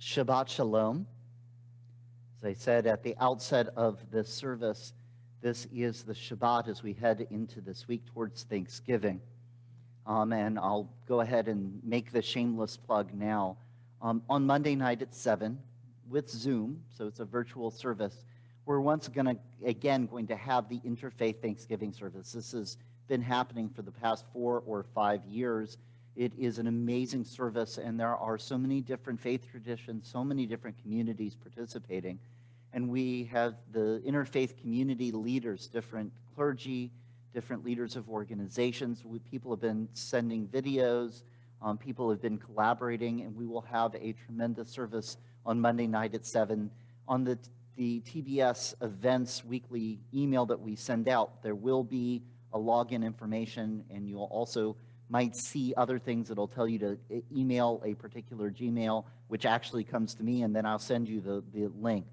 Shabbat Shalom. As I said at the outset of this service, this is the Shabbat as we head into this week towards Thanksgiving. And I'll go ahead and make the shameless plug now. On Monday night at 7 with Zoom, so it's a virtual service, we're once again going to have the Interfaith Thanksgiving service. This has been happening for the past 4 or 5 years. It is an amazing service, and there are so many different faith traditions, so many different communities participating. And we have the interfaith community leaders, different clergy, different leaders of organizations. People have been sending videos, people have been collaborating, and we will have a tremendous service on Monday night at 7. On the TBS events weekly email that we send out, there will be a login information, and you'll also might see other things that'll tell you to email a particular Gmail, which actually comes to me, and then I'll send you the link.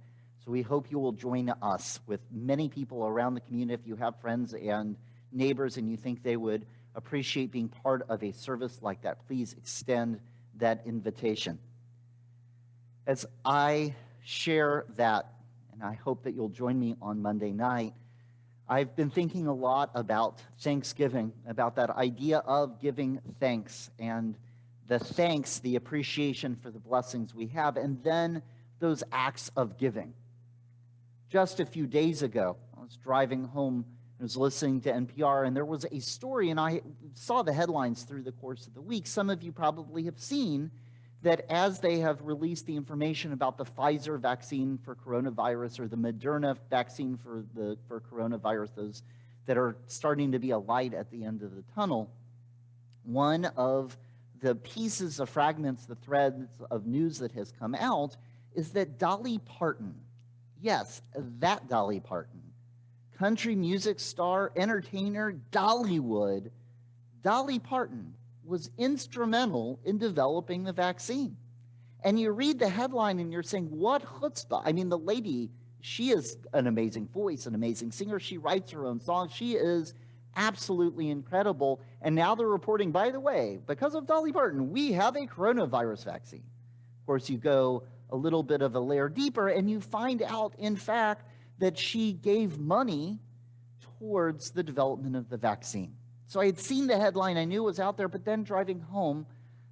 So we hope you will join us with many people around the community. If you have friends and neighbors and you think they would appreciate being part of a service like that, please extend that invitation. As I share that, and I hope that you'll join me on Monday night, I've been thinking a lot about Thanksgiving, about that idea of giving thanks and the thanks, the appreciation for the blessings we have, and then those acts of giving. Just a few days ago, I was driving home, I was listening to NPR, and there was a story, and I saw the headlines through the course of the week. Some of you probably have seen that as they have released the information about the Pfizer vaccine for coronavirus or the Moderna vaccine for coronavirus, those that are starting to be a light at the end of the tunnel, one of the pieces of fragments, the threads of news that has come out is that Dolly Parton, yes, that Dolly Parton, country music star, entertainer, Dollywood, Dolly Parton was instrumental in developing the vaccine. And you read the headline and you're saying, what chutzpah? I mean, the lady, she is an amazing voice, an amazing singer. She writes her own songs. She is absolutely incredible. And now they're reporting, by the way, because of Dolly Parton, we have a coronavirus vaccine. Of course, you go a little bit of a layer deeper and you find out, in fact, that she gave money towards the development of the vaccine. So I had seen the headline, I knew it was out there, but then driving home,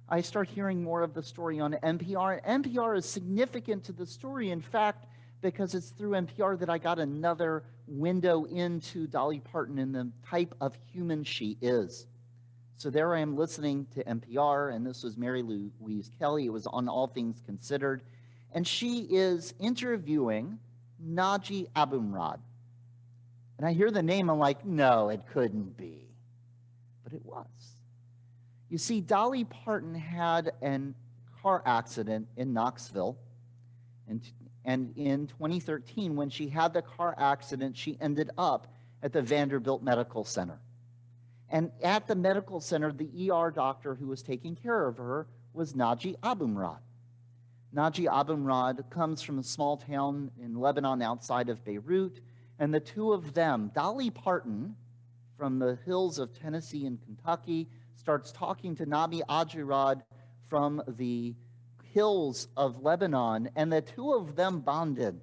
I start hearing more of the story on NPR. And NPR is significant to the story, in fact, because it's through NPR that I got another window into Dolly Parton and the type of human she is. So there I am listening to NPR, and this was Mary Louise Kelly. It was on All Things Considered. And she is interviewing Naji Abumrad. And I hear the name, I'm like, no, it couldn't be. But it was. You see, Dolly Parton had a car accident in Knoxville. And in 2013, when she had the car accident, she ended up at the Vanderbilt Medical Center. And at the medical center, the ER doctor who was taking care of her was Naji Abumrad. Naji Abumrad comes from a small town in Lebanon outside of Beirut. And the two of them, Dolly Parton, from the hills of Tennessee and Kentucky, starts talking to Nabi Ajirad from the hills of Lebanon, and the two of them bonded.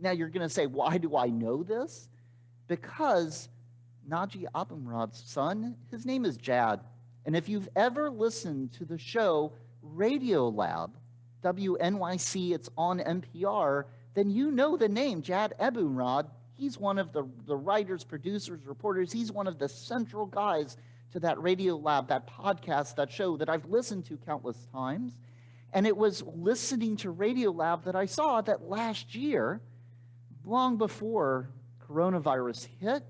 Now you're going to say, why do I know this? Because Naji Abumrad's son, his name is Jad. And if you've ever listened to the show Radio Lab, WNYC, it's on NPR, then you know the name Jad Abumrad. He's one of the writers, producers, reporters. He's one of the central guys to that Radio Lab, that podcast, that show that I've listened to countless times. And it was listening to Radio Lab that I saw that last year, long before coronavirus hit,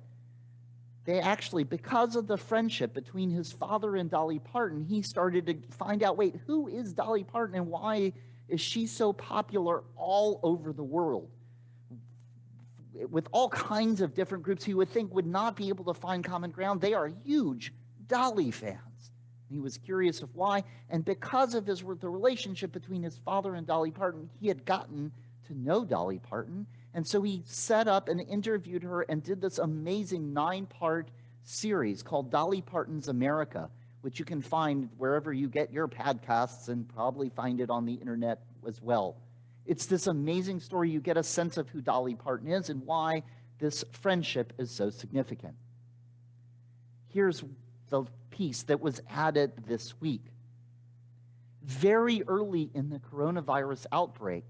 they actually, because of the friendship between his father and Dolly Parton, he started to find out, wait, who is Dolly Parton and why is she so popular all over the world? With all kinds of different groups he would think would not be able to find common ground. They are huge Dolly fans. He was curious of why, and because of the relationship between his father and Dolly Parton, he had gotten to know Dolly Parton, and so he set up and interviewed her and did this amazing 9-part series called Dolly Parton's America, which you can find wherever you get your podcasts and probably find it on the internet as well. It's this amazing story. You get a sense of who Dolly Parton is and why this friendship is so significant. Here's the piece that was added this week. Very early in the coronavirus outbreak,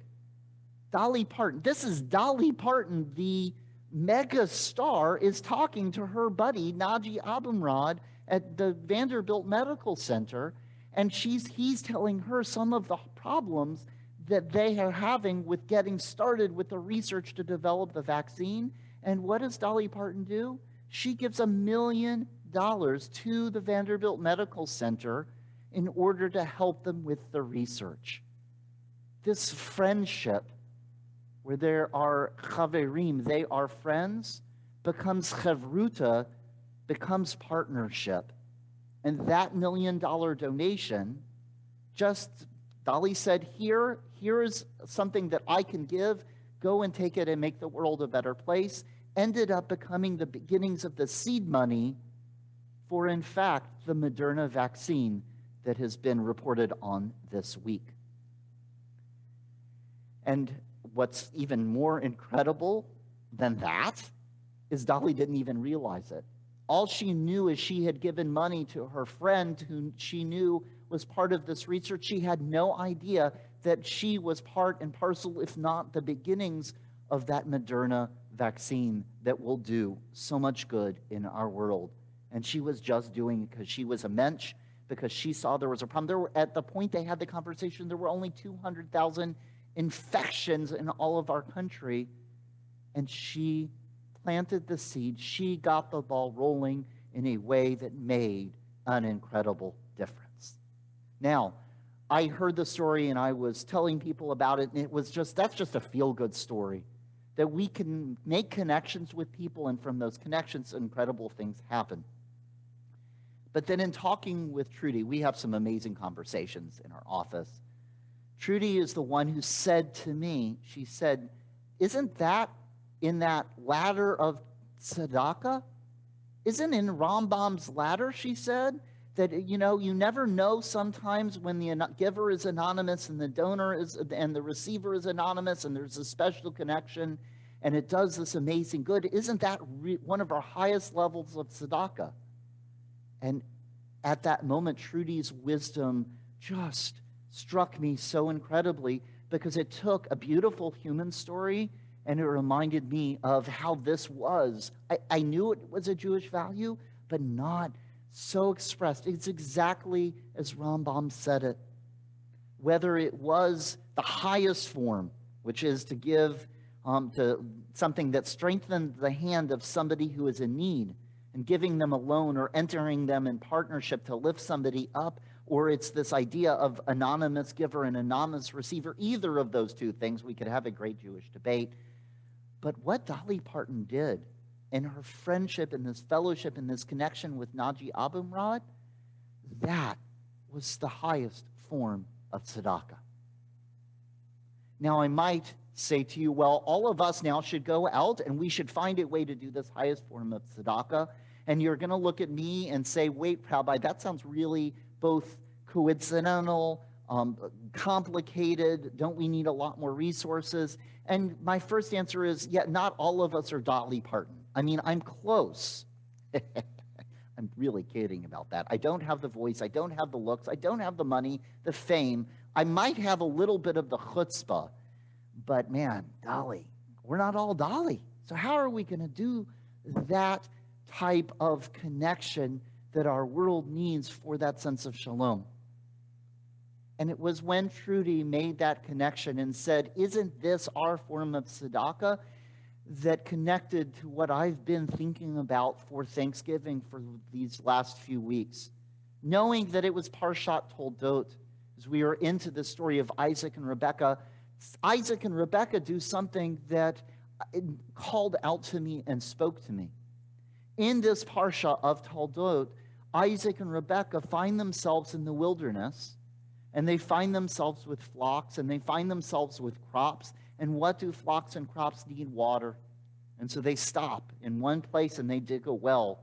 Dolly Parton, this is Dolly Parton, the mega star, is talking to her buddy, Najee Abumrad, at the Vanderbilt Medical Center, and he's telling her some of the problems that they are having with getting started with the research to develop the vaccine. And what does Dolly Parton do? She gives $1 million to the Vanderbilt Medical Center in order to help them with the research. This friendship, where there are chaverim, they are friends, becomes chevruta, becomes partnership. And that $1 million donation, just Dolly said, here is something that I can give, go and take it and make the world a better place, ended up becoming the beginnings of the seed money for, in fact, the Moderna vaccine that has been reported on this week. And what's even more incredible than that is Dolly didn't even realize it. All she knew is she had given money to her friend who she knew was part of this research. She had no idea that she was part and parcel, if not the beginnings, of that Moderna vaccine that will do so much good in our world. And she was just doing it because she was a mensch, because she saw there was a problem. At the point they had the conversation, there were only 200,000 infections in all of our country, and she planted the seed. She got the ball rolling in a way that made an incredible difference. Now, I heard the story and I was telling people about it, and it was that's just a feel-good story, that we can make connections with people, and from those connections, incredible things happen. But then in talking with Trudy, we have some amazing conversations in our office. Trudy is the one who said to me, she said, isn't that in that ladder of tzedakah? Isn't in Rambam's ladder, she said, that, you never know sometimes when the giver is anonymous and the donor is, and the receiver is anonymous, and there's a special connection, and it does this amazing good. Isn't that one of our highest levels of tzedakah? And at that moment, Trudy's wisdom just struck me so incredibly, because it took a beautiful human story and it reminded me of how this was. I knew it was a Jewish value, but not so expressed. It's exactly as Rambam said it. Whether it was the highest form, which is to give to something that strengthened the hand of somebody who is in need, and giving them a loan or entering them in partnership to lift somebody up, or it's this idea of anonymous giver and anonymous receiver. Either of those two things, we could have a great Jewish debate. But what Dolly Parton did in her friendship, in this fellowship, in this connection with Najee Abumrad, that was the highest form of tzedakah. Now, I might say to you, well, all of us now should go out and we should find a way to do this highest form of tzedakah. And you're going to look at me and say, wait, Rabbi, that sounds really both coincidental, complicated. Don't we need a lot more resources? And my first answer is, yeah, not all of us are Dolly Parton. I mean, I'm close. I'm really kidding about that. I don't have the voice. I don't have the looks. I don't have the money, the fame. I might have a little bit of the chutzpah. But man, Dolly, we're not all Dolly. So how are we going to do that type of connection that our world needs for that sense of shalom? And it was when Trudy made that connection and said, isn't this our form of tzedakah, that connected to what I've been thinking about for Thanksgiving for these last few weeks. Knowing that it was Parshat Toldot, as we are into the story of Isaac and Rebekah. Isaac and Rebekah do something that called out to me and spoke to me. In this Parsha of Toldot, Isaac and Rebekah find themselves in the wilderness, and they find themselves with flocks, and they find themselves with crops. And what do flocks and crops need? Water. And so they stop in one place and they dig a well,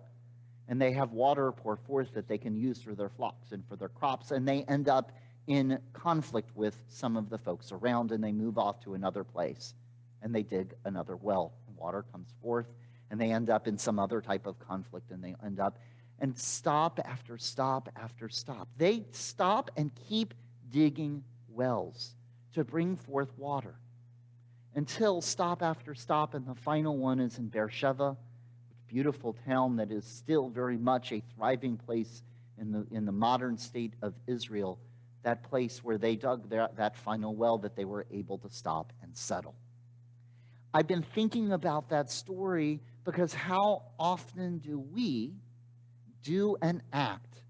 and they have water pour forth that they can use for their flocks and for their crops. And they end up in conflict with some of the folks around, and they move off to another place, and they dig another well, and water comes forth, and they end up in some other type of conflict, and they end up, and stop after stop after stop. They stop and keep digging wells to bring forth water until stop after stop, and the final one is in Beersheba, a beautiful town that is still very much a thriving place in the modern state of Israel, that place where they dug that final well that they were able to stop and settle. I've been thinking about that story because how often do we do an act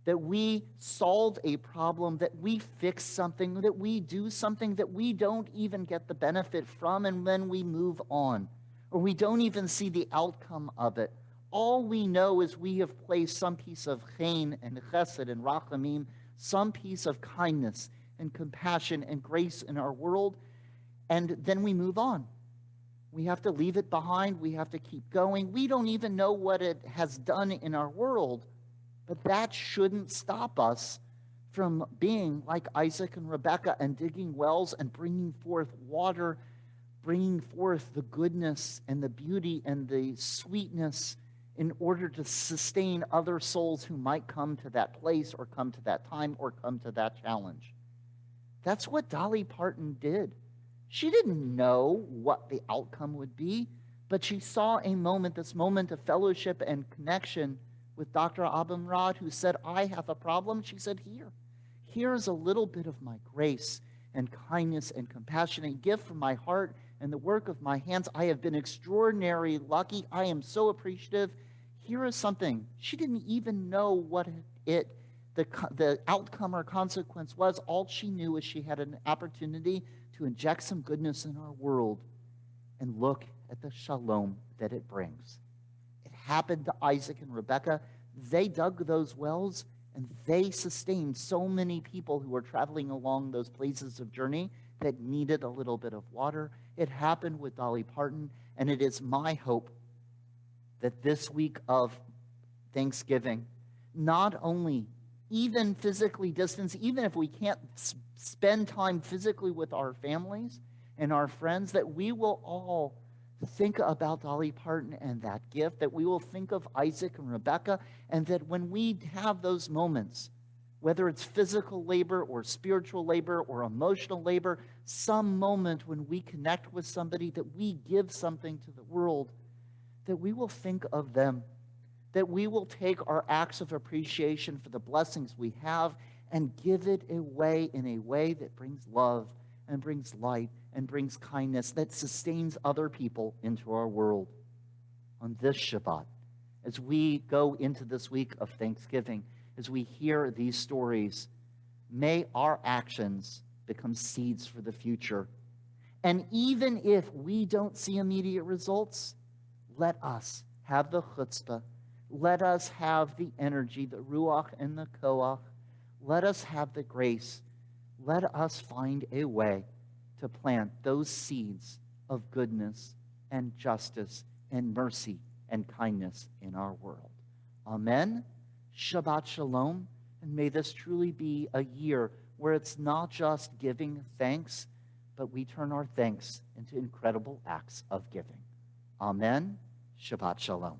that we solve a problem, that we fix something, that we do something that we don't even get the benefit from, and then we move on, or we don't even see the outcome of it. All we know is we have placed some piece of chen and chesed and rachamim, some piece of kindness and compassion and grace in our world, and then we move on. We have to leave it behind. We have to keep going. We don't even know what it has done in our world, but that shouldn't stop us from being like Isaac and Rebekah and digging wells and bringing forth water, bringing forth the goodness and the beauty and the sweetness in order to sustain other souls who might come to that place or come to that time or come to that challenge. That's what Dolly Parton did. She didn't know what the outcome would be, but she saw a moment, this moment of fellowship and connection with Dr. Abumrad, who said, I have a problem. She said, here's a little bit of my grace and kindness and compassion and gift from my heart and the work of my hands. I have been extraordinarily lucky. I am so appreciative. Here is something. She didn't even know what the outcome or consequence was. All she knew is she had an opportunity to inject some goodness in our world and look at the shalom that it brings. It happened to Isaac and Rebekah. They dug those wells, and they sustained so many people who were traveling along those places of journey that needed a little bit of water. It happened with Dolly Parton, and it is my hope that this week of Thanksgiving, not only even physically distanced, even if we can't spend time physically with our families and our friends, that we will all think about Dolly Parton and that gift, that we will think of Isaac and Rebekah, and that when we have those moments, whether it's physical labor or spiritual labor or emotional labor, some moment when we connect with somebody, that we give something to the world, that we will think of them, that we will take our acts of appreciation for the blessings we have and give it away in a way that brings love and brings light and brings kindness, that sustains other people into our world. On this Shabbat, as we go into this week of Thanksgiving, as we hear these stories, may our actions become seeds for the future. And even if we don't see immediate results, let us have the chutzpah, let us have the energy, the ruach and the koach, let us have the grace, let us find a way to plant those seeds of goodness and justice and mercy and kindness in our world. Amen. Shabbat Shalom. And may this truly be a year where it's not just giving thanks, but we turn our thanks into incredible acts of giving. Amen. Shabbat Shalom.